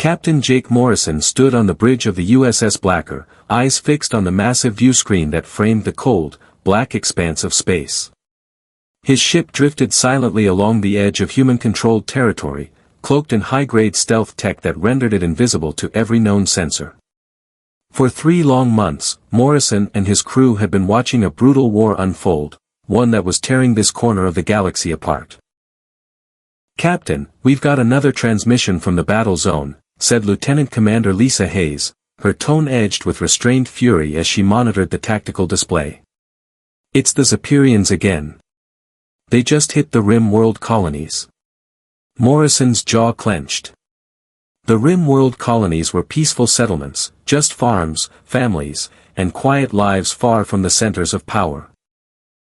Captain Jake Morrison stood on the bridge of the USS Blackar, eyes fixed on the massive viewscreen that framed the cold, black expanse of space. His ship drifted silently along the edge of human-controlled territory, cloaked in high-grade stealth tech that rendered it invisible to every known sensor. For 3 long months, Morrison and his crew had been watching a brutal war unfold, one that was tearing this corner of the galaxy apart. "Captain, we've got another transmission from the battle zone," said Lieutenant Commander Lisa Hayes, her tone edged with restrained fury as she monitored the tactical display. "It's the Xaperians again. They just hit the Rim World colonies." Morrison's jaw clenched. The Rim World colonies were peaceful settlements, just farms, families, and quiet lives far from the centers of power.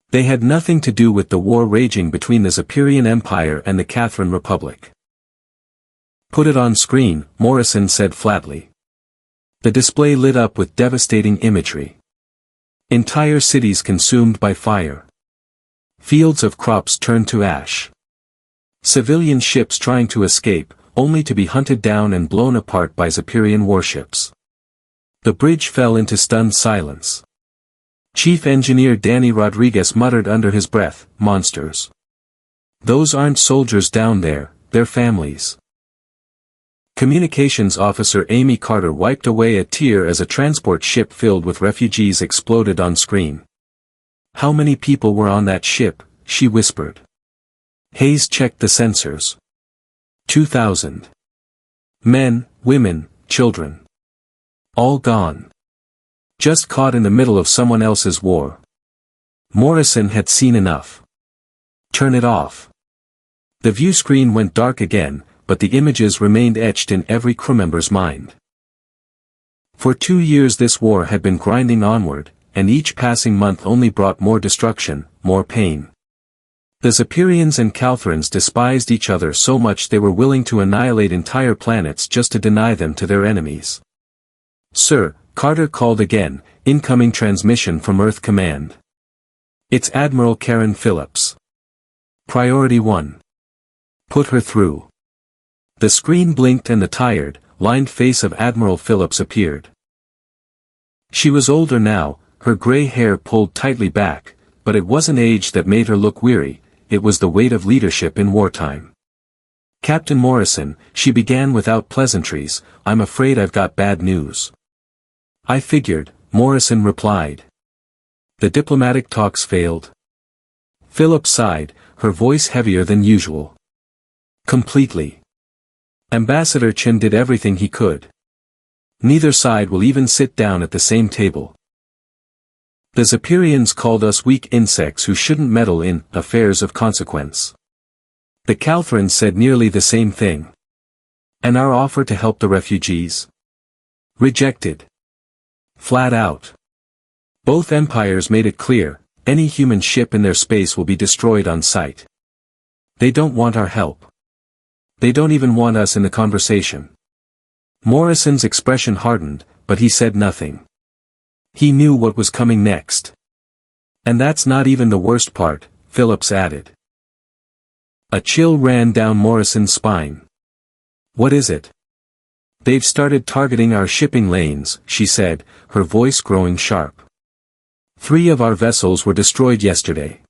They had nothing to do with the war raging between the Xaperian Empire and the Catherine Republic. "Put it on screen," Morrison said flatly. The display lit up with devastating imagery. Entire cities consumed by fire. Fields of crops turned to ash. Civilian ships trying to escape, only to be hunted down and blown apart by Xaperian warships. The bridge fell into stunned silence. Chief Engineer Danny Rodriguez muttered under his breath, "Monsters. Those aren't soldiers down there, they're families." Communications Officer Amy Carter wiped away a tear as a transport ship filled with refugees exploded on screen. "How many people were on that ship?" she whispered. Hayes checked the sensors. 2,000. Men, women, children. All gone. Just caught in the middle of someone else's war. Morrison had seen enough. "Turn it off." The view screen went dark again, but the images remained etched in every crewmember's mind. For 2 years this war had been grinding onward, and each passing month only brought more destruction, more pain. The Xaperians and Calthrans despised each other so much they were willing to annihilate entire planets just to deny them to their enemies. "Sir," Carter called again, "incoming transmission from Earth Command. It's Admiral Karen Phillips. Priority 1. Put her through." The screen blinked and the tired, lined face of Admiral Phillips appeared. She was older now, her gray hair pulled tightly back, but it wasn't age that made her look weary, it was the weight of leadership in wartime. "Captain Morrison," she began without pleasantries, "I'm afraid I've got bad news." "I figured," Morrison replied. "The diplomatic talks failed." Phillips sighed, her voice heavier than usual. "Completely. Ambassador Chen did everything he could. Neither side will even sit down at the same table. The Xaperians called us weak insects who shouldn't meddle in affairs of consequence. The Calthrans said nearly the same thing. And our offer to help the refugees? Rejected. Flat out. Both empires made it clear, any human ship in their space will be destroyed on sight. They don't want our help. They don't even want us in the conversation." Morrison's expression hardened, but he said nothing. He knew what was coming next. "And that's not even the worst part," Phillips added. A chill ran down Morrison's spine. "What is it?" "They've started targeting our shipping lanes," she said, her voice growing sharp. 3 of our vessels were destroyed yesterday.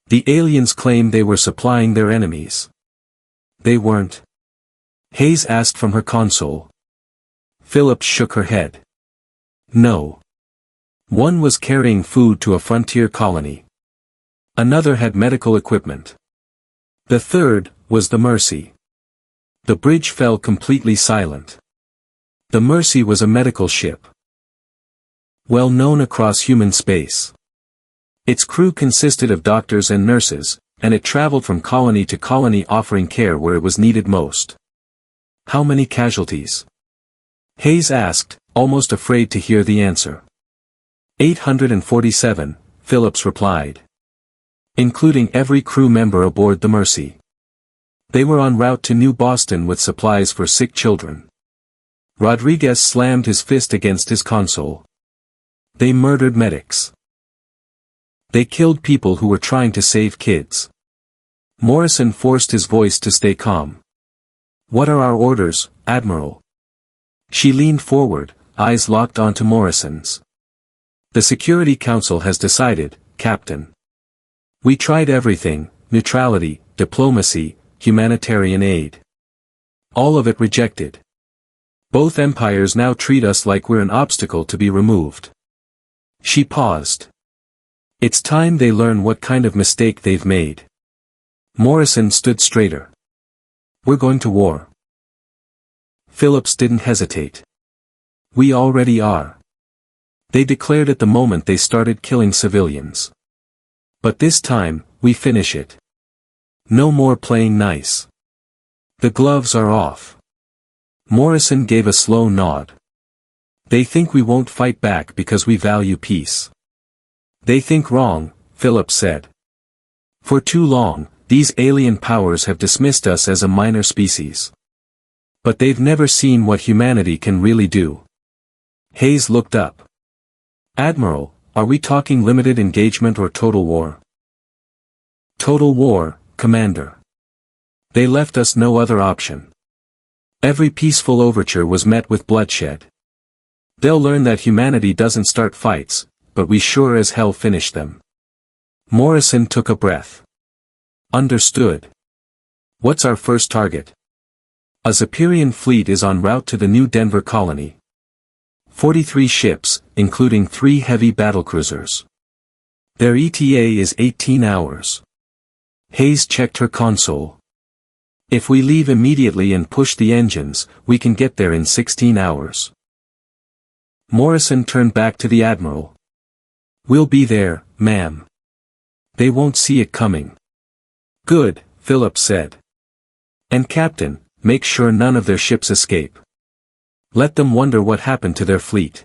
The aliens claim they were supplying their enemies. They weren't. Hayes asked from her console. Phillips shook her head. "No. One was carrying food to a frontier colony. Another had medical equipment. The third was the Mercy." The bridge fell completely silent. The Mercy was a medical ship. Well known across human space. Its crew consisted of doctors and nurses, and it traveled from colony to colony offering care where it was needed most. "How many casualties?" Hayes asked, almost afraid to hear the answer. 847, Phillips replied. Including every crew member aboard the Mercy. They were en route to New Boston with supplies for sick children. Rodriguez slammed his fist against his console. They murdered medics. They killed people who were trying to save kids. Morrison forced his voice to stay calm. "What are our orders, Admiral. She leaned forward, eyes locked onto Morrison's. The Security Council has decided, Captain. We tried everything, neutrality, diplomacy, humanitarian aid. All of it rejected. Both empires now treat us like we're an obstacle to be removed. She paused. It's time they learn what kind of mistake they've made. Morrison stood straighter. We're going to war. Phillips didn't hesitate. We already are. They declared it the moment they started killing civilians. But this time, we finish it. No more playing nice. The gloves are off. Morrison gave a slow nod. They think we won't fight back because we value peace. They think wrong, Phillips said. For too long, these alien powers have dismissed us as a minor species. But they've never seen what humanity can really do. Hayes looked up. Admiral, are we talking limited engagement or total war? Total war, Commander. They left us no other option. Every peaceful overture was met with bloodshed. They'll learn that humanity doesn't start fights, but we sure as hell finish them. Morrison took a breath. Understood. What's our first target? A Zephyrian fleet is en route to the New Denver colony. 43 ships, including 3 heavy battlecruisers. Their ETA is 18 hours. Hayes checked her console. If we leave immediately and push the engines, we can get there in 16 hours. Morrison turned back to the Admiral. We'll be there, ma'am. They won't see it coming. Good, Phillips said. And Captain, make sure none of their ships escape. Let them wonder what happened to their fleet.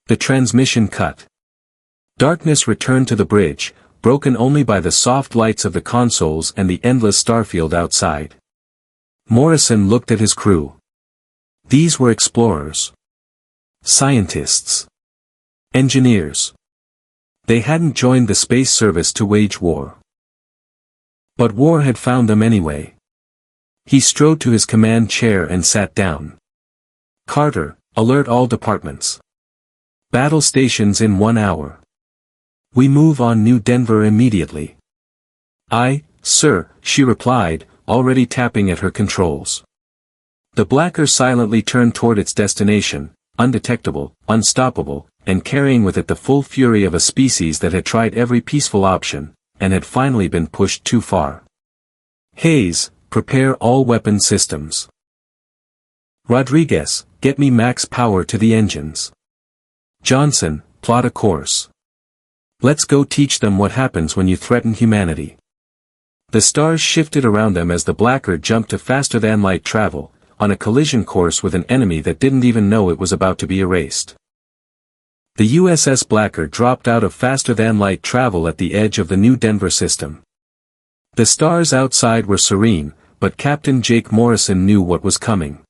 The transmission cut. Darkness returned to the bridge, broken only by the soft lights of the consoles and the endless starfield outside. Morrison looked at his crew. These were explorers. Scientists. Engineers. They hadn't joined the space service to wage war. But war had found them anyway. He strode to his command chair and sat down. Carter, alert all departments. Battle stations in 1 hour. We move on New Denver immediately. Aye, sir, she replied, already tapping at her controls. The Blackar silently turned toward its destination, undetectable, unstoppable, and carrying with it the full fury of a species that had tried every peaceful option, and had finally been pushed too far. Hayes, prepare all weapon systems. Rodriguez, get me max power to the engines. Johnson, plot a course. Let's go teach them what happens when you threaten humanity. The stars shifted around them as the Blackar jumped to faster-than-light travel, on a collision course with an enemy that didn't even know it was about to be erased. The USS Blackar dropped out of faster-than-light travel at the edge of the New Denver system. The stars outside were serene, but Captain Jake Morrison knew what was coming.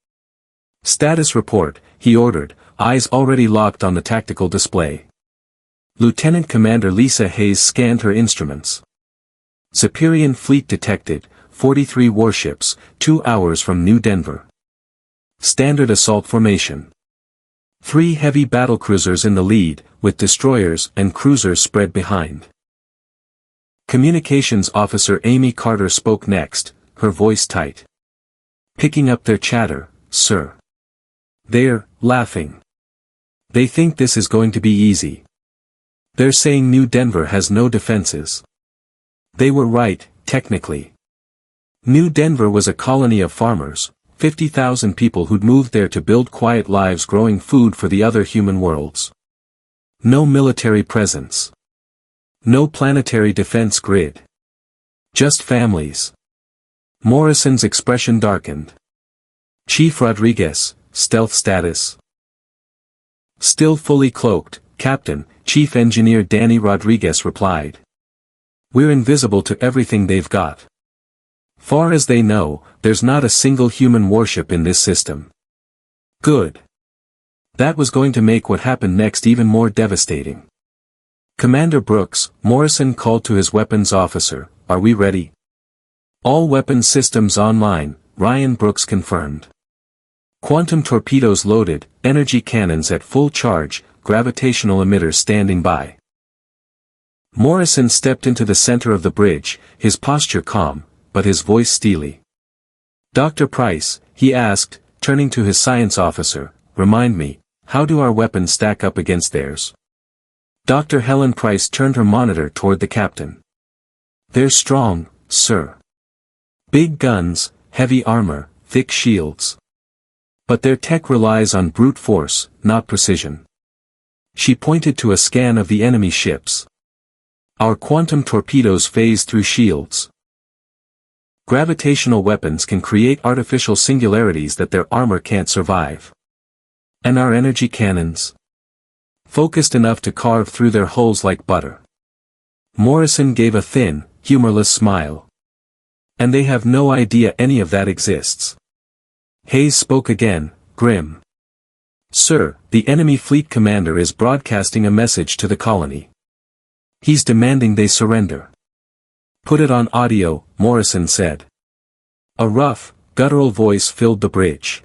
Status report, he ordered, eyes already locked on the tactical display. Lieutenant Commander Lisa Hayes scanned her instruments. Zephyrian fleet detected, 43 warships, 2 hours from New Denver. Standard assault formation. 3 heavy battlecruisers in the lead, with destroyers and cruisers spread behind. Communications Officer Amy Carter spoke next, her voice tight. Picking up their chatter, sir. They're laughing. They think this is going to be easy. They're saying New Denver has no defenses. They were right, technically. New Denver was a colony of farmers, 50,000 people who'd moved there to build quiet lives growing food for the other human worlds. No military presence. No planetary defense grid. Just families. Morrison's expression darkened. Chief Rodriguez, stealth status. Still fully cloaked, Captain, Chief Engineer Danny Rodriguez replied. We're invisible to everything they've got. Far as they know, there's not a single human warship in this system. Good. That was going to make what happened next even more devastating. Commander Brooks, Morrison called to his weapons officer, are we ready? All weapons systems online, Ryan Brooks confirmed. Quantum torpedoes loaded, energy cannons at full charge, gravitational emitters standing by. Morrison stepped into the center of the bridge, his posture calm, but his voice steely. "Dr. Price," he asked, turning to his science officer, "remind me, how do our weapons stack up against theirs?" Dr. Helen Price turned her monitor toward the captain. "They're strong, sir. Big guns, heavy armor, thick shields. But their tech relies on brute force, not precision." She pointed to a scan of the enemy ships. "Our quantum torpedoes phase through shields. Gravitational weapons can create artificial singularities that their armor can't survive. And our energy cannons? Focused enough to carve through their hulls like butter." Morrison gave a thin, humorless smile. "And they have no idea any of that exists." Hayes spoke again, grim. "Sir, the enemy fleet commander is broadcasting a message to the colony. He's demanding they surrender." "Put it on audio," Morrison said. A rough, guttural voice filled the bridge.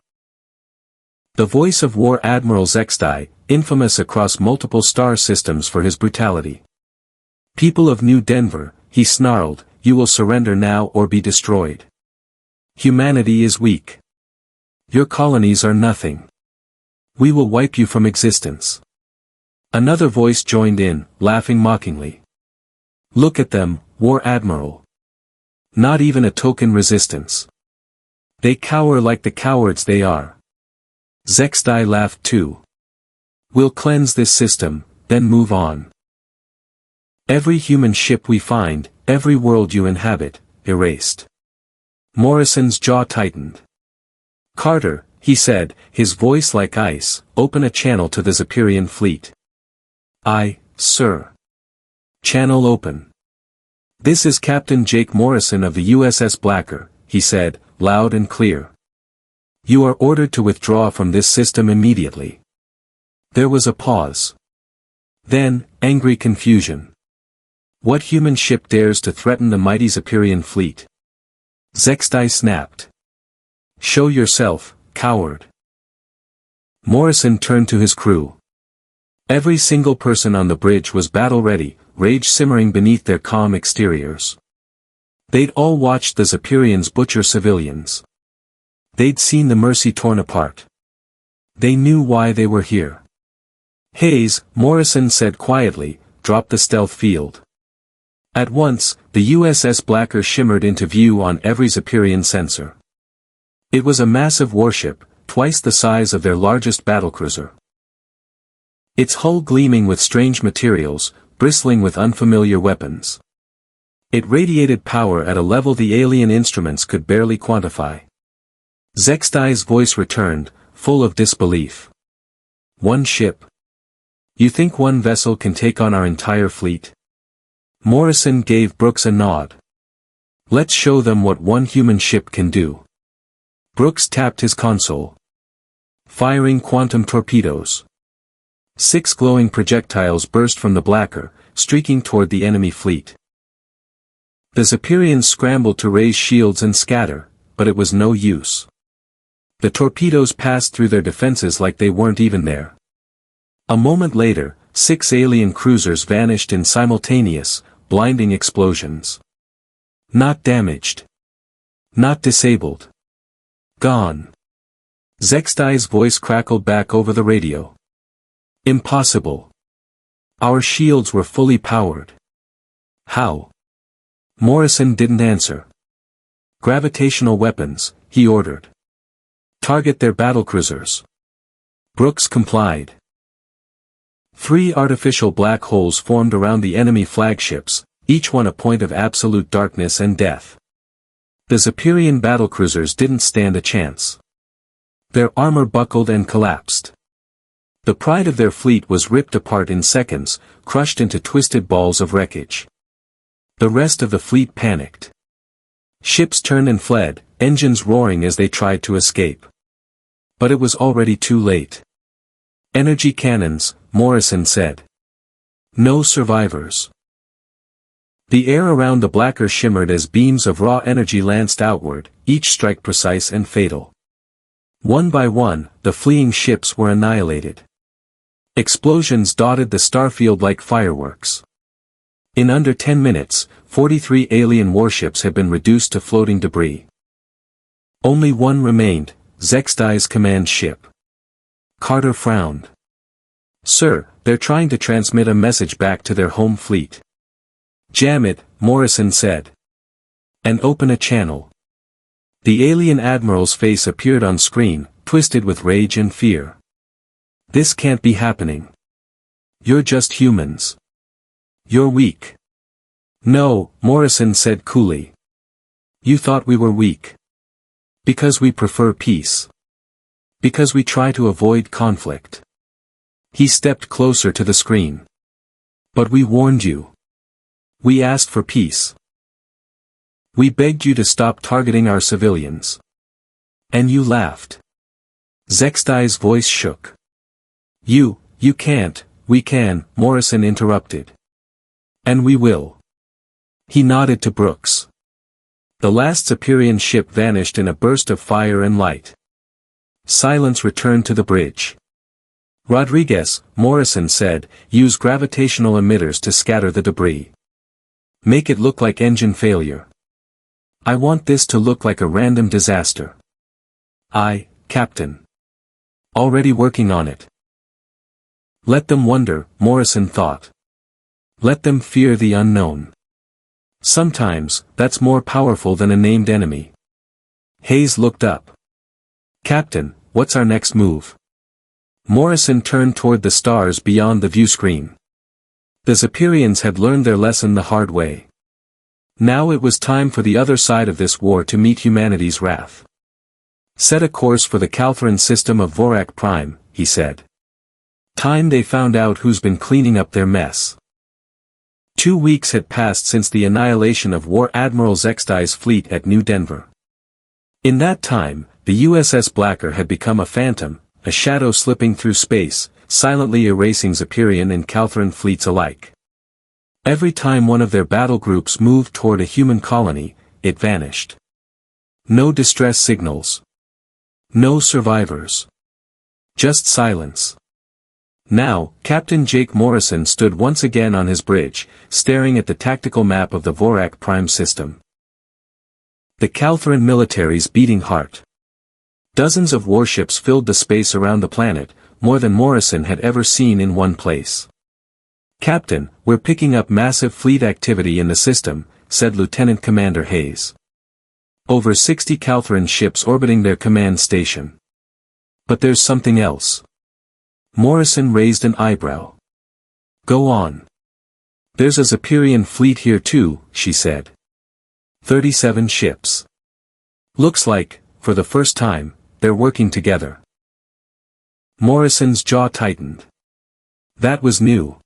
The voice of War Admiral Zextai, infamous across multiple star systems for his brutality. "People of New Denver," he snarled, "you will surrender now or be destroyed. Humanity is weak. Your colonies are nothing. We will wipe you from existence." Another voice joined in, laughing mockingly. "Look at them, War Admiral. Not even a token resistance. They cower like the cowards they are." Zextai laughed too. "We'll cleanse this system, then move on. Every human ship we find, every world you inhabit, erased." Morrison's jaw tightened. "Carter," he said, his voice like ice, "open a channel to the Zepyrian fleet." "Aye, sir. Channel open." "This is Captain Jake Morrison of the USS Blackar," he said, loud and clear. "You are ordered to withdraw from this system immediately." There was a pause. Then, angry confusion. What human ship dares to threaten the mighty Zepyrian fleet? Zextai snapped. "Show yourself, coward." Morrison turned to his crew. Every single person on the bridge was battle-ready, rage simmering beneath their calm exteriors. They'd all watched the Zepyrians butcher civilians. They'd seen the Mercy torn apart. They knew why they were here. "Hayes," Morrison said quietly, "drop the stealth field." At once, the USS Blackar shimmered into view on every Zepyrian sensor. It was a massive warship, twice the size of their largest battlecruiser. Its hull gleaming with strange materials, bristling with unfamiliar weapons. It radiated power at a level the alien instruments could barely quantify. Zextai's voice returned, full of disbelief. "One ship? You think one vessel can take on our entire fleet?" Morrison gave Brooks a nod. "Let's show them what one human ship can do." Brooks tapped his console. Firing quantum torpedoes. 6 glowing projectiles burst from the Blackar, streaking toward the enemy fleet. The Zepyrians scrambled to raise shields and scatter, but it was no use. The torpedoes passed through their defenses like they weren't even there. A moment later, 6 alien cruisers vanished in simultaneous, blinding explosions. Not damaged. Not disabled. Gone. Zextai's voice crackled back over the radio. "Impossible. Our shields were fully powered." "How?" Morrison didn't answer. "Gravitational weapons," he ordered. "Target their battlecruisers." Brooks complied. 3 artificial black holes formed around the enemy flagships, each one a point of absolute darkness and death. The Zepyrian battlecruisers didn't stand a chance. Their armor buckled and collapsed. The pride of their fleet was ripped apart in seconds, crushed into twisted balls of wreckage. The rest of the fleet panicked. Ships turned and fled, engines roaring as they tried to escape. But it was already too late. "Energy cannons," Morrison said. "No survivors." The air around the Blackar shimmered as beams of raw energy lanced outward, each strike precise and fatal. One by one, the fleeing ships were annihilated. Explosions dotted the starfield like fireworks. In under 10 minutes, 43 alien warships had been reduced to floating debris. Only one remained, Zexdai's command ship. Carter frowned. "Sir, they're trying to transmit a message back to their home fleet." "Jam it," Morrison said. "And open a channel." The alien admiral's face appeared on screen, twisted with rage and fear. "This can't be happening. You're just humans. You're weak." "No," Morrison said coolly. "You thought we were weak. Because we prefer peace. Because we try to avoid conflict." He stepped closer to the screen. "But we warned you. We asked for peace. We begged you to stop targeting our civilians. And you laughed." Zexdai's voice shook. You can't." "We can," Morrison interrupted. "And we will." He nodded to Brooks. The last Superior ship vanished in a burst of fire and light. Silence returned to the bridge. "Rodriguez," Morrison said, "use gravitational emitters to scatter the debris. Make it look like engine failure. I want this to look like a random disaster." "Aye, Captain. Already working on it." Let them wonder, Morrison thought. Let them fear the unknown. Sometimes, that's more powerful than a named enemy. Hayes looked up. "Captain, what's our next move?" Morrison turned toward the stars beyond the view screen. The Superians had learned their lesson the hard way. Now it was time for the other side of this war to meet humanity's wrath. "Set a course for the Calthran system of Vorak Prime," he said. "Time they found out who's been cleaning up their mess." 2 weeks had passed since the annihilation of War Admiral Zexdai's fleet at New Denver. In that time, the USS Blackar had become a phantom, a shadow slipping through space, silently erasing Superior and Calthran fleets alike. Every time one of their battle groups moved toward a human colony, it vanished. No distress signals. No survivors. Just silence. Now, Captain Jake Morrison stood once again on his bridge, staring at the tactical map of the Vorak Prime system. The Calthran military's beating heart. Dozens of warships filled the space around the planet, more than Morrison had ever seen in one place. "Captain, we're picking up massive fleet activity in the system," said Lieutenant Commander Hayes. "Over 60 Calthran ships orbiting their command station. But there's something else." Morrison raised an eyebrow. "Go on." "There's a Superior fleet here too," she said. 37 ships. Looks like, for the first time, they're working together. Morrison's jaw tightened. That was new.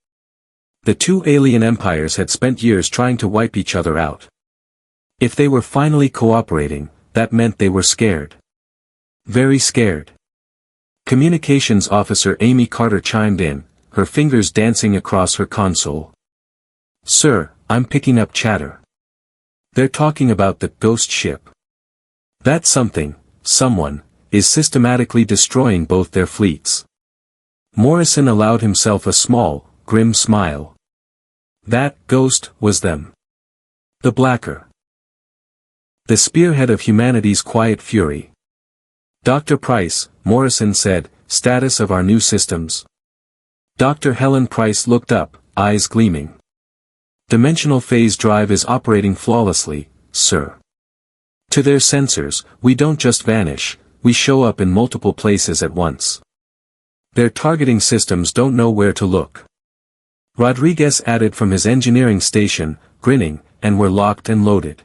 The two alien empires had spent years trying to wipe each other out. If they were finally cooperating, that meant they were scared. Very scared. Communications Officer Amy Carter chimed in, her fingers dancing across her console. "Sir, I'm picking up chatter. They're talking about the ghost ship. That someone, is systematically destroying both their fleets." Morrison allowed himself a small, grim smile. That ghost was them. The Blackar. The spearhead of humanity's quiet fury. "Dr. Price," Morrison said, "status of our new systems." Dr. Helen Price looked up, eyes gleaming. "Dimensional phase drive is operating flawlessly, sir. To their sensors, we don't just vanish, we show up in multiple places at once. Their targeting systems don't know where to look." Rodriguez added from his engineering station, grinning, "And we're locked and loaded.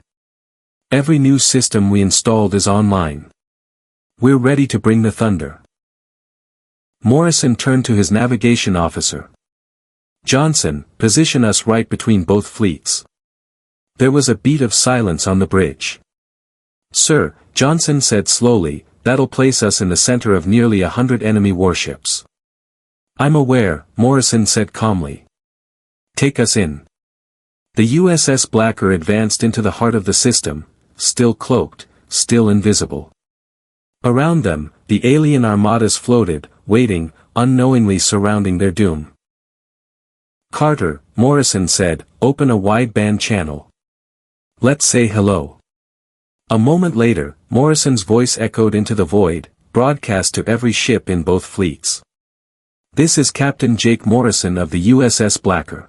Every new system we installed is online. We're ready to bring the thunder." Morrison turned to his navigation officer. "Johnson, position us right between both fleets." There was a beat of silence on the bridge. "Sir," Johnson said slowly, "that'll place us in the center of nearly 100 enemy warships." "I'm aware," Morrison said calmly. "Take us in." The USS Blackar advanced into the heart of the system, still cloaked, still invisible. Around them, the alien armadas floated, waiting, unknowingly surrounding their doom. "Carter," Morrison said, "open a wideband channel. Let's say hello." A moment later, Morrison's voice echoed into the void, broadcast to every ship in both fleets. "This is Captain Jake Morrison of the USS Blackar.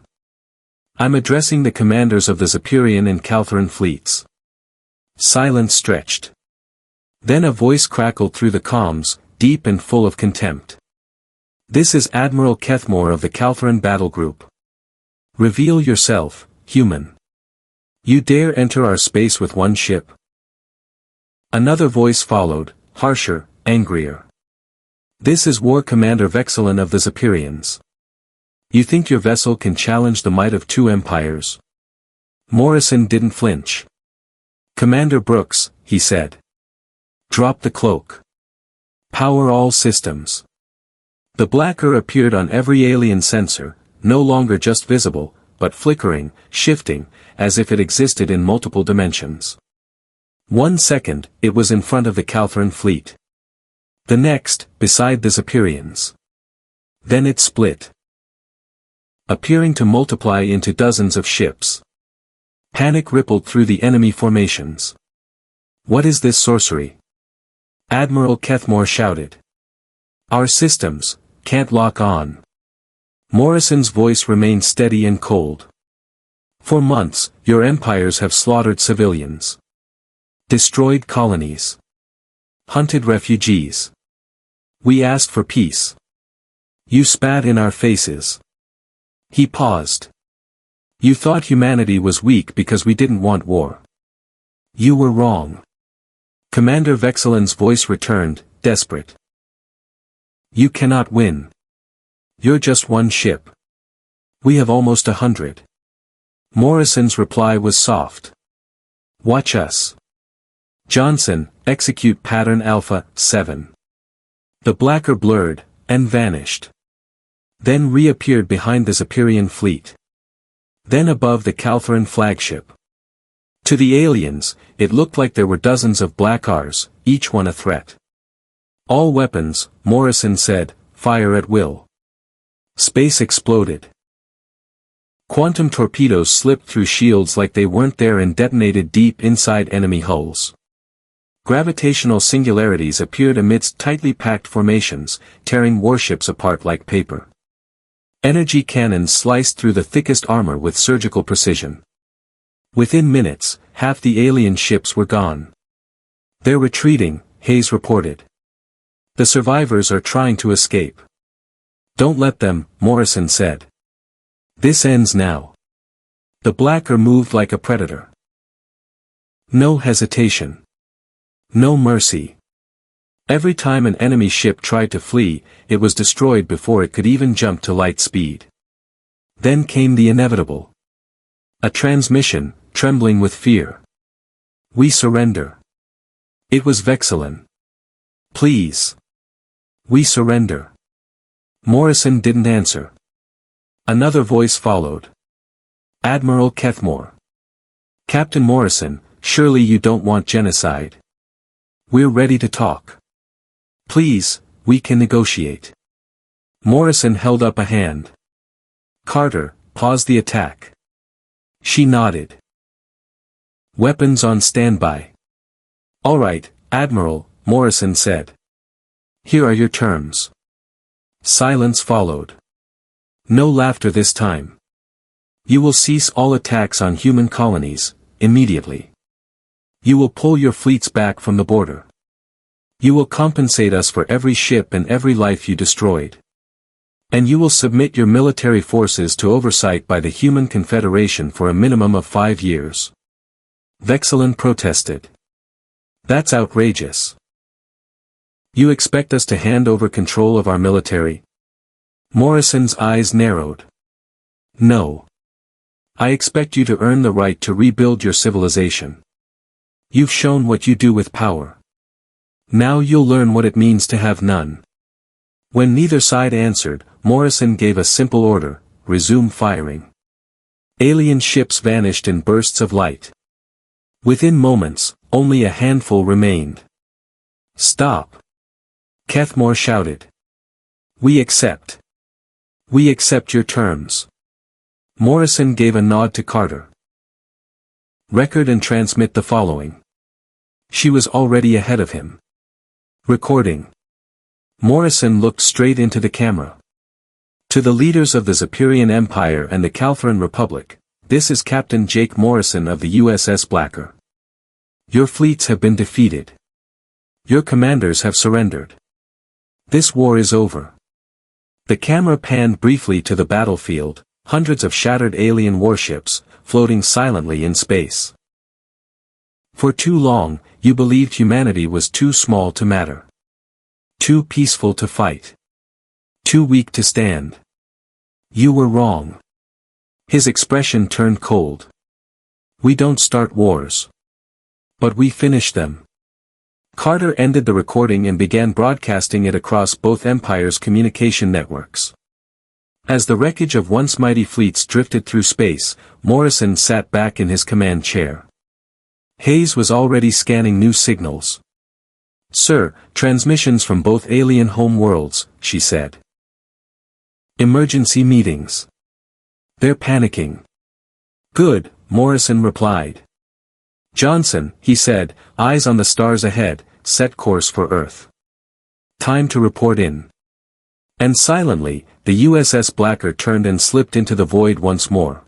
I'm addressing the commanders of the Xaperian and Caltheran fleets." Silence stretched. Then a voice crackled through the comms, deep and full of contempt. "This is Admiral Kethmore of the Caltheran Battle Group. Reveal yourself, human. You dare enter our space with one ship?" Another voice followed, harsher, angrier. "This is War Commander Vexilon of the Xaperians. You think your vessel can challenge the might of two empires?" Morrison didn't flinch. "Commander Brooks," he said. "Drop the cloak. Power all systems." The Blackar appeared on every alien sensor, no longer just visible, but flickering, shifting, as if it existed in multiple dimensions. 1 second, it was in front of the Caltheran fleet. The next, beside the Xaperians. Then it split, appearing to multiply into dozens of ships. Panic rippled through the enemy formations. "What is this sorcery?" Admiral Kethmore shouted. "Our systems can't lock on." Morrison's voice remained steady and cold. "For months, your empires have slaughtered civilians. Destroyed colonies. Hunted refugees. We asked for peace. You spat in our faces." He paused. "You thought humanity was weak because we didn't want war. You were wrong." Commander Vexilon's voice returned, desperate. "You cannot win. You're just one ship. We have almost 100. Morrison's reply was soft. "Watch us. Johnson, execute pattern Alpha 7. The Blackar blurred, and vanished. Then reappeared behind the Xaperian fleet. Then above the Caltheran flagship. To the aliens, it looked like there were dozens of Blackars, each one a threat. "All weapons," Morrison said, "fire at will." Space exploded. Quantum torpedoes slipped through shields like they weren't there and detonated deep inside enemy hulls. Gravitational singularities appeared amidst tightly packed formations, tearing warships apart like paper. Energy cannons sliced through the thickest armor with surgical precision. Within minutes, half the alien ships were gone. "They're retreating," Hayes reported. "The survivors are trying to escape." "Don't let them," Morrison said. "This ends now." The Blackar moved like a predator. No hesitation. No mercy. Every time an enemy ship tried to flee, it was destroyed before it could even jump to light speed. Then came the inevitable. A transmission, trembling with fear. "We surrender." It was Vexilon. "Please. We surrender." Morrison didn't answer. Another voice followed. "Admiral Kethmore. Captain Morrison, surely you don't want genocide. We're ready to talk. Please, we can negotiate." Morrison held up a hand. "Carter, pause the attack." She nodded. "Weapons on standby." "All right, Admiral," Morrison said. "Here are your terms." Silence followed. No laughter this time. "You will cease all attacks on human colonies, immediately. You will pull your fleets back from the border. You will compensate us for every ship and every life you destroyed. And you will submit your military forces to oversight by the Human Confederation for a minimum of 5 years. Vexilon protested. "That's outrageous. You expect us to hand over control of our military?" Morrison's eyes narrowed. "No. I expect you to earn the right to rebuild your civilization. You've shown what you do with power. Now you'll learn what it means to have none." When neither side answered, Morrison gave a simple order: resume firing. Alien ships vanished in bursts of light. Within moments, only a handful remained. Stop! Kethmore shouted. We accept. We accept your terms. Morrison gave a nod to Carter. Record and transmit the following. She was already ahead of him. Recording. Morrison looked straight into the camera. To the leaders of the Zephyrian Empire and the Calpharan Republic, this is Captain Jake Morrison of the USS Blackar. Your fleets have been defeated. Your commanders have surrendered. This war is over. The camera panned briefly to the battlefield, hundreds of shattered alien warships, floating silently in space. For too long, you believed humanity was too small to matter. Too peaceful to fight. Too weak to stand. You were wrong. His expression turned cold. We don't start wars. But we finish them. Carter ended the recording and began broadcasting it across both empires' communication networks. As the wreckage of once mighty fleets drifted through space, Morrison sat back in his command chair. Hayes was already scanning new signals. Sir, transmissions from both alien home worlds, she said. Emergency meetings. They're panicking. Good, Morrison replied. Johnson, he said, eyes on the stars ahead, set course for Earth. Time to report in. And silently, the USS Blackar turned and slipped into the void once more.